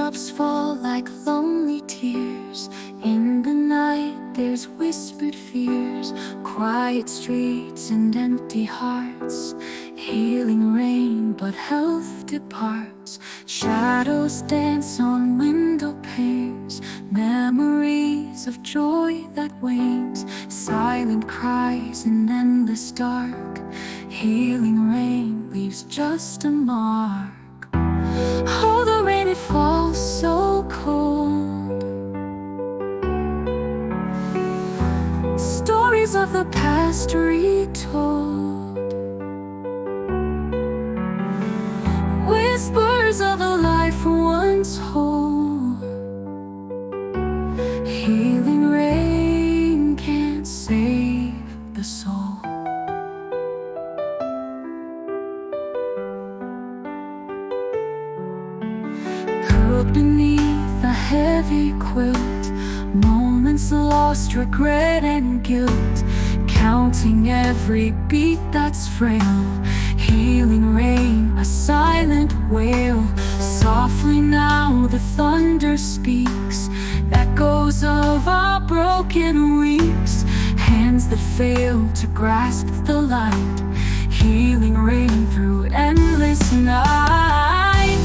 Raindrops fall like lonely tears. In the night there's whispered fears, quiet streets and empty hearts. Healing rain, but health departs. Shadows dance on window panes, memories of joy that wanes. Silent cries in endless dark. Healing rain leaves just a mark. Oh, the rain, it falls so cold. Stories of the past retold. Whispers of a life once whole. Healing rain can't save the soul. Curled beneath a heavy quilt, moments lost, regret and guilt. Counting every beat that's frail. Healing rain, a silent wail. Softly now the thunder speaks, echoes of our broken weeks. Hands that fail to grasp the light. Healing rain through endless night.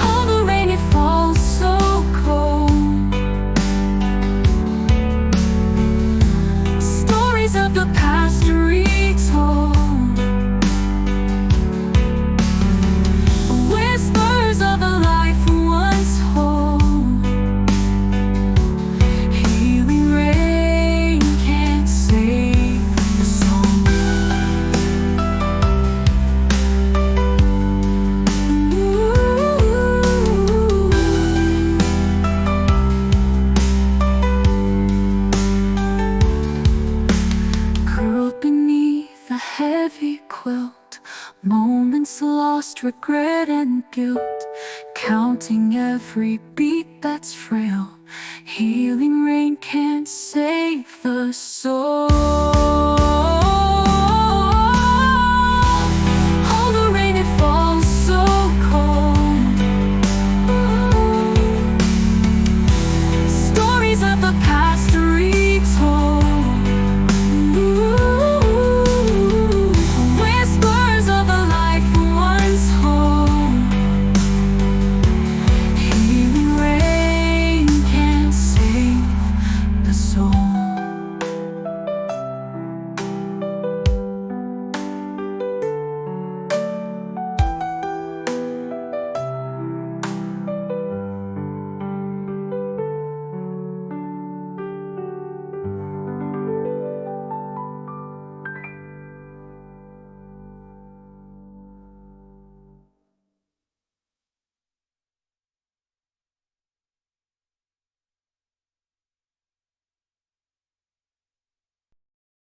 All the rain, it falls so cold. Stories of the past retold. Whispers of a life once whole. Healing rain can't save the soul. Curled beneath a heavy quilt, moments lost, regret and guilt. Counting every beat that's frail. Healing rain can't save the soul.